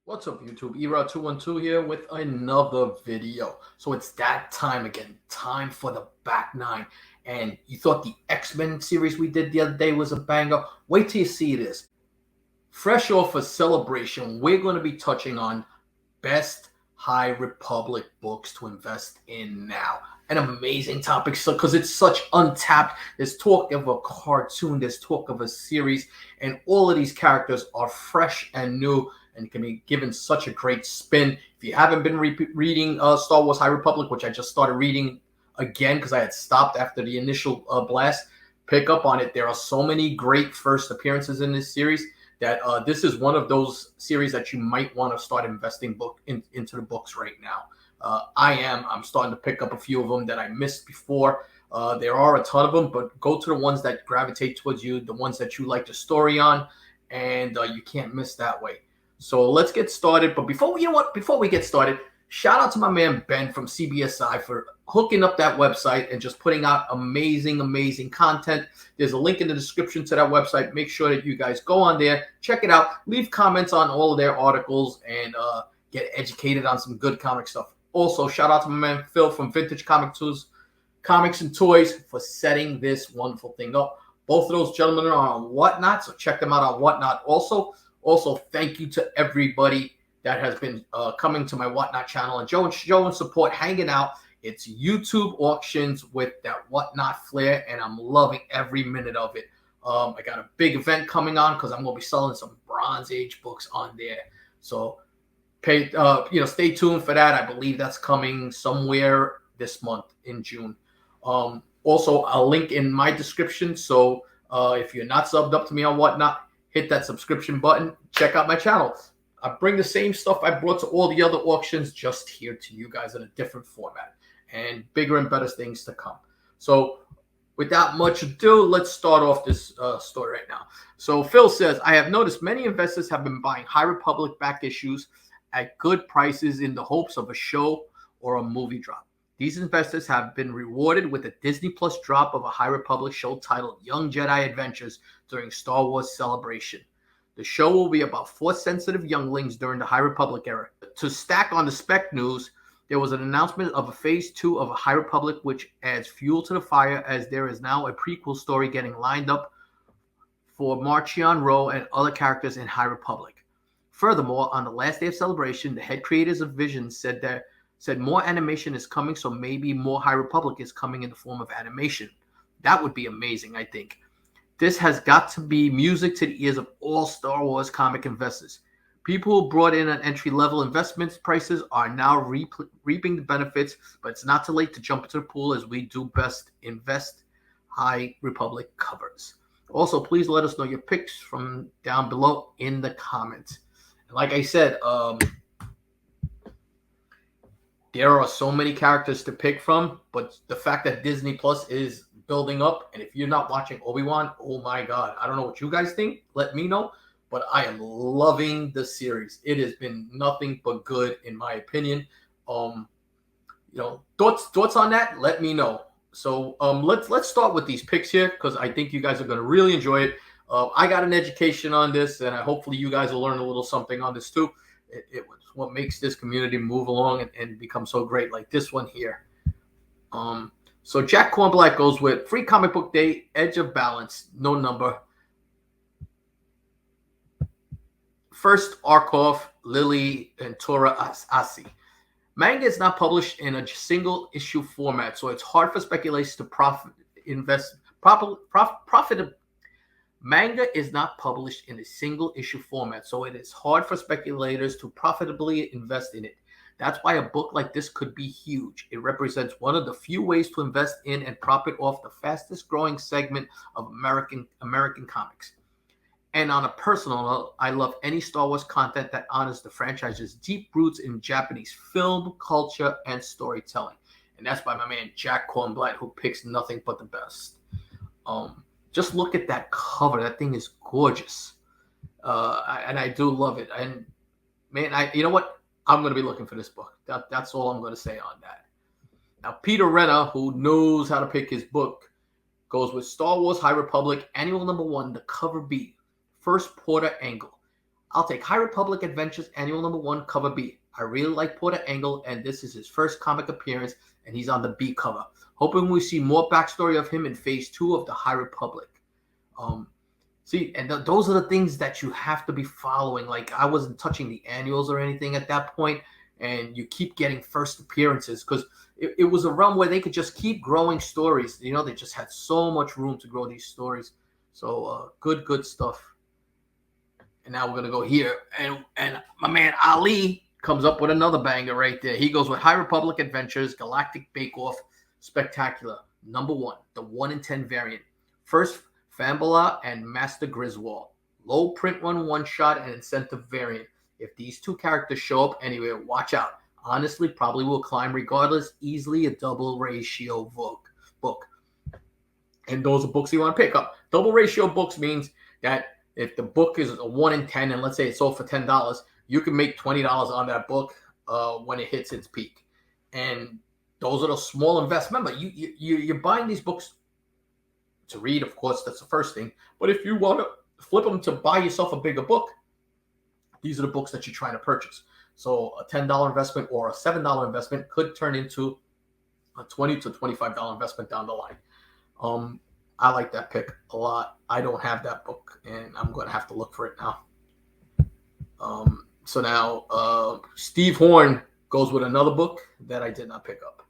What's up, YouTube? Era212 here with another video. So it's that time again. Time for the back nine. And you thought the X-Men series we did the other day was a banger? Wait till you see this. Fresh off a celebration, we're going to be touching on best High Republic books to invest in now. An amazing topic because it's such untapped. There's talk of a cartoon, there's talk of a series, and all of these characters are fresh and new and can be given such a great spin. If you haven't been reading Star Wars High Republic, which I just started reading again because I had stopped after the initial blast, pick up on it. There are so many great first appearances in this series that this is one of those series that you might want to start investing into the books right now. I'm starting to pick up a few of them that I missed before. There are a ton of them, but go to the ones that gravitate towards you, the ones that you like the story on, and you can't miss that way. So let's get started. But before we get started, shout out to my man Ben from CBSI for hooking up that website and just putting out amazing content. There's a link in the description to that website. Make sure that you guys go on there, check it out, leave comments on all of their articles, and get educated on some good comic stuff. Also, shout out to my man Phil from Vintage Comics and Toys for setting this wonderful thing up. Both of those gentlemen are on Whatnot, so check them out on Whatnot also. Thank you to everybody that has been coming to my Whatnot channel and showing support, hanging out. It's YouTube auctions with that Whatnot flair, and I'm loving every minute of it. I got a big event coming on because I'm going to be selling some Bronze Age books on there. So stay tuned for that. I believe that's coming somewhere this month in June. Also, a link in my description. So if you're not subbed up to me on Whatnot, hit that subscription button. Check out my channel. I bring the same stuff I brought to all the other auctions just here to you guys in a different format and bigger and better things to come. So without much ado, let's start off this story right now. So Phil says, I have noticed many investors have been buying High Republic back issues at good prices in the hopes of a show or a movie drop. These investors have been rewarded with a Disney Plus drop of a High Republic show titled Young Jedi Adventures during Star Wars Celebration. The show will be about Force-sensitive younglings during the High Republic era. To stack on the Spec news, there was an announcement of a Phase 2 of a High Republic, which adds fuel to the fire as there is now a prequel story getting lined up for Marchion Ro and other characters in High Republic. Furthermore, on the last day of Celebration, the head creators of Vision said more animation is coming, so maybe more High Republic is coming in the form of animation. That would be amazing, I think. This has got to be music to the ears of all Star Wars comic investors. People who brought in at entry-level investment prices are now reaping the benefits, but it's not too late to jump into the pool as we do best invest High Republic covers. Also, please let us know your picks from down below in the comments. And like I said, there are so many characters to pick from, but the fact that Disney Plus is building up, and if you're not watching Obi-Wan, oh my God, I don't know what you guys think. Let me know, but I am loving the series. It has been nothing but good, in my opinion. Thoughts on that? Let me know. So let's start with these picks here because I think you guys are going to really enjoy it. I got an education on this, and hopefully you guys will learn a little something on this too. It was what makes this community move along and become so great, like this one here. So Jack Kornblatt goes with Free Comic Book Day, Edge of Balance, no number. First, Arkoff, Lily, and Tora Asi. Manga is not published in a single issue format, so it's hard for speculators to Manga is not published in a single issue format, so it is hard for speculators to profitably invest in it. That's why a book like this could be huge. It represents one of the few ways to invest in and profit off the fastest growing segment of American comics. And on a personal note, I love any Star Wars content that honors the franchise's deep roots in Japanese film, culture, and storytelling. And that's by my man Jack Kornblatt, who picks nothing but the best. Just look at that cover. That thing is gorgeous. And I do love it. And man, you know what? I'm going to be looking for this book. That's all I'm going to say on that. Now, Peter Renner, who knows how to pick his book, goes with Star Wars High Republic, Annual #1, the cover B, First Porter Angle. I'll take High Republic Adventures Annual Number 1, Cover B. I really like Porter Engle, and this is his first comic appearance, and he's on the B cover. Hoping we see more backstory of him in Phase 2 of the High Republic. Those are the things that you have to be following. Like, I wasn't touching the annuals or anything at that point, and you keep getting first appearances because it was a run where they could just keep growing stories. You know, they just had so much room to grow these stories. So good stuff. And now we're going to go here. And my man Ali comes up with another banger right there. He goes with High Republic Adventures, Galactic Bake Off, Spectacular, number 1, the 1 in 10 variant. First, Fambala and Master Griswold. Low print run one-shot and incentive variant. If these two characters show up anywhere, watch out. Honestly, probably will climb regardless. Easily a double ratio book. And those are books you want to pick up. Double ratio books means that if the book is a 1 in 10, and let's say it's sold for $10, you can make $20 on that book when it hits its peak. And those are the small investments. Remember, you're buying these books to read, of course, that's the first thing. But if you want to flip them to buy yourself a bigger book, these are the books that you're trying to purchase. So a $10 investment or a $7 investment could turn into a $20 to $25 investment down the line. I like that pick a lot. I don't have that book, and I'm going to have to look for it now. So now Steve Horn goes with another book that I did not pick up.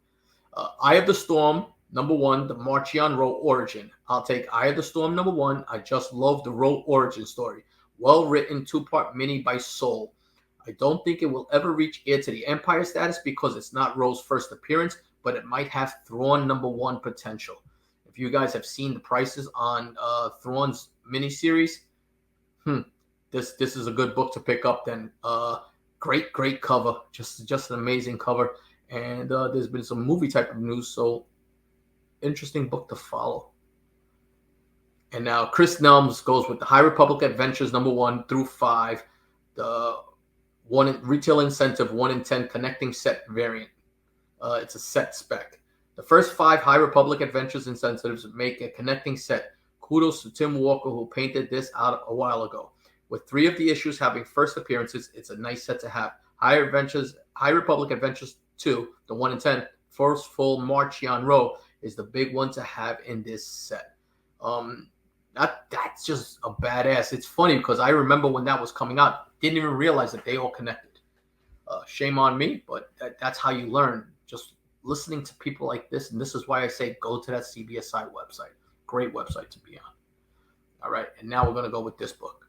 Eye of the Storm, number 1, the Marchion Row Origin. I'll take Eye of the Storm, number 1. I just love the Row Origin story. Well-written 2-part mini by Soul. I don't think it will ever reach Heir to the Empire status because it's not Row's first appearance, but it might have Thrawn number 1 potential. If you guys have seen the prices on Thrawn's miniseries, this is a good book to pick up. Then great cover, just an amazing cover. And there's been some movie type of news, so interesting book to follow. And now Chris Nelms goes with the High Republic Adventures number 1 through 5, the retail incentive 1 in 10 connecting set variant. It's a set spec. The first 5 High Republic Adventures incentives make a connecting set. Kudos to Tim Walker, who painted this out a while ago. With 3 of the issues having first appearances, it's a nice set to have. High Republic Adventures 2, the 1 in 10, first full Marchion Row, is the big one to have in this set. That's just a badass. It's funny because I remember when that was coming out, didn't even realize that they all connected. Shame on me, but that's how you learn. Just listening to people like this, and this is why I say go to that CBSI website. Great website to be on. All right, and now we're going to go with this book.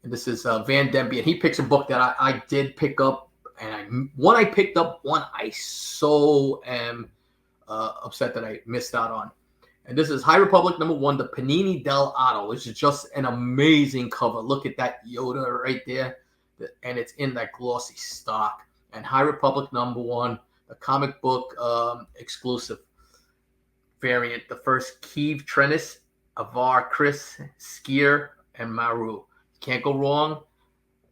And this is Van Demby, and he picks a book that I did pick up, and one I picked up, one I so am upset that I missed out on. And this is High Republic number 1, the Panini Delotto, which is just an amazing cover. Look at that Yoda right there, and it's in that glossy stock. And High Republic number 1, the comic book exclusive variant, the first Keeve Trennis, Avar Chris, Skier, and Maru. Can't go wrong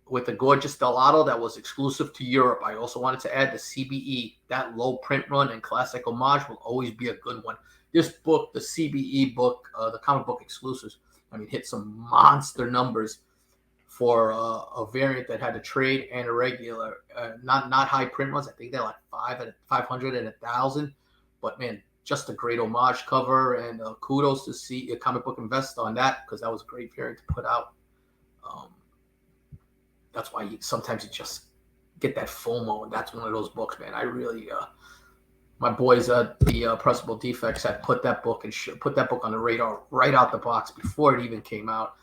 with the gorgeous Delotto that was exclusive to Europe. I also wanted to add the CBE. That low print run and classic homage will always be a good one. This book, the CBE book, the comic book exclusives, hit some monster numbers for a variant that had a trade and a regular, not high print ones. I think they're like 500 and 1,000. But man, just a great homage cover, and kudos to see a comic book invest on that, because that was a great variant to put out. That's why sometimes you just get that FOMO, and that's one of those books, man. I really, my boys at the Pressable Defects had put that book on the radar right out the box before it even came out.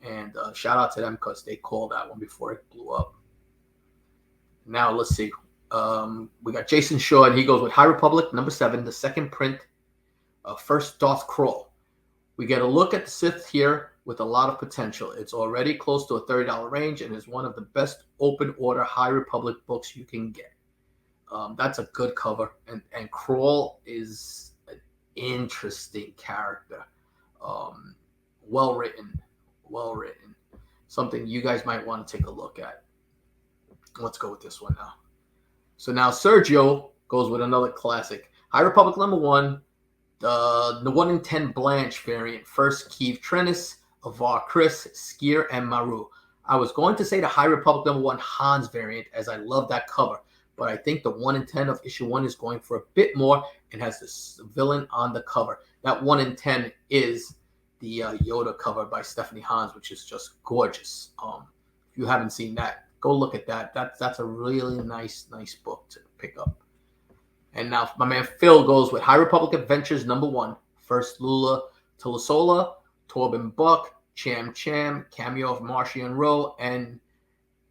And shout out to them because they called that one before it blew up. Now let's see. We got Jason Shaw, and he goes with High Republic number 7, the second print, first Darth Crawl. We get a look at the Sith here with a lot of potential. It's already close to a $30 range and is one of the best open order High Republic books you can get. That's a good cover, and Crawl is an interesting character. Well written. Something you guys might want to take a look at. Let's go with this one now. So now Sergio goes with another classic. High Republic number 1, the 1 in 10 Blanche variant. First Keeve Trennis, Avar Chris, Skier, and Maru. I was going to say the High Republic #1 Hans variant, as I love that cover, but I think the 1 in 10 of issue 1 is going for a bit more and has this villain on the cover. That 1 in 10 is the Yoda cover by Stephanie Hans, which is just gorgeous. If you haven't seen that, go look at that. That's a really nice book to pick up. And now my man Phil goes with High Republic Adventures #1. First Lula Tulasola, Torben Buck, Cham Cham, cameo of Martian Rowe, and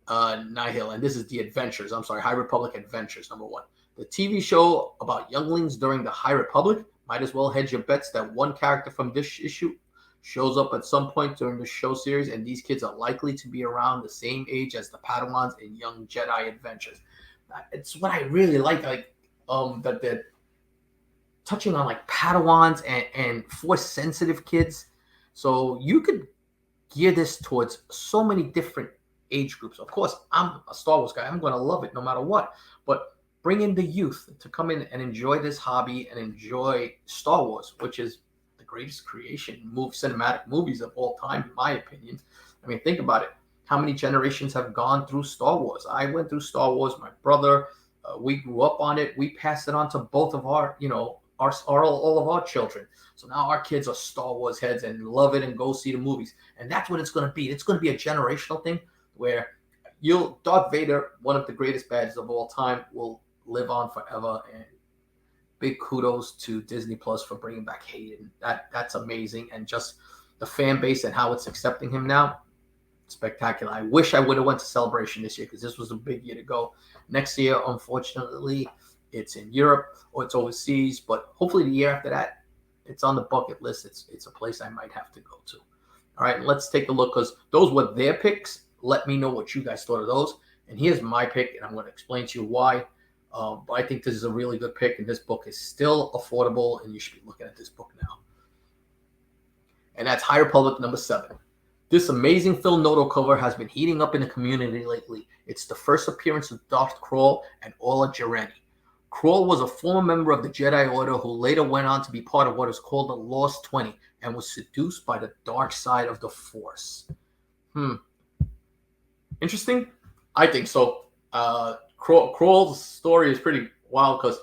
Nihil. And this is the Adventures. I'm sorry, High Republic Adventures #1. The TV show about younglings during the High Republic. Might as well hedge your bets that one character from this issue shows up at some point during the show series, and these kids are likely to be around the same age as the Padawans in Young Jedi Adventures. It's what I really like that they're touching on like Padawans and Force-sensitive kids. So you could gear this towards so many different age groups. Of course, I'm a Star Wars guy. I'm going to love it no matter what. But bring in the youth to come in and enjoy this hobby and enjoy Star Wars, which is the greatest creation, cinematic movies of all time, in my opinion. I mean, think about it. How many generations have gone through Star Wars? I went through Star Wars. My brother, we grew up on it. We passed it on to both of our, all of our children. So now our kids are Star Wars heads and love it and go see the movies. And that's what it's going to be. It's going to be a generational thing where Darth Vader, one of the greatest badges of all time, will live on forever. And big kudos to Disney Plus for bringing back Hayden. That's amazing. And just the fan base and how it's accepting him now, spectacular. I wish I would have went to Celebration this year because this was a big year to go. Next year, unfortunately, it's in Europe or it's overseas, but hopefully the year after that, it's on the bucket list. It's a place I might have to go to. All right, let's take a look because those were their picks. Let me know what you guys thought of those. And here's my pick, and I'm going to explain to you why. But I think this is a really good pick, and this book is still affordable, and you should be looking at this book now. And that's High Republic #7. This amazing Phil Noto cover has been heating up in the community lately. It's the first appearance of Darth Krall and Orla Jareni. Krall was a former member of the Jedi Order who later went on to be part of what is called the Lost 20 and was seduced by the dark side of the Force. Interesting? I think so. Krall's story is pretty wild because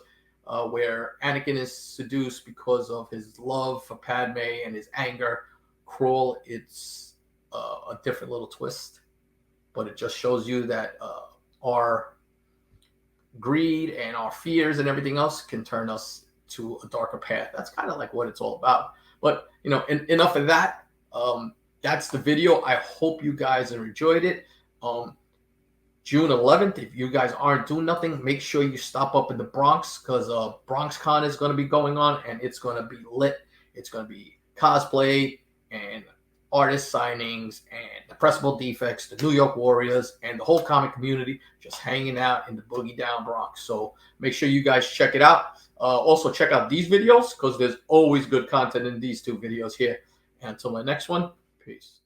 where Anakin is seduced because of his love for Padme and his anger, Krall, it's a different little twist. But it just shows you that our greed and our fears and everything else can turn us to a darker path. That's kind of like what it's all about. But, enough of that. That's the video. I hope you guys enjoyed it. June 11th, if you guys aren't doing nothing, make sure you stop up in the Bronx because BronxCon is going to be going on and it's going to be lit. It's going to be cosplay and artist signings and the Pressable Defects, the New York Warriors, and the whole comic community just hanging out in the Boogie Down Bronx. So make sure you guys check it out. Also, check out these videos because there's always good content in these two videos here. And until my next one, peace.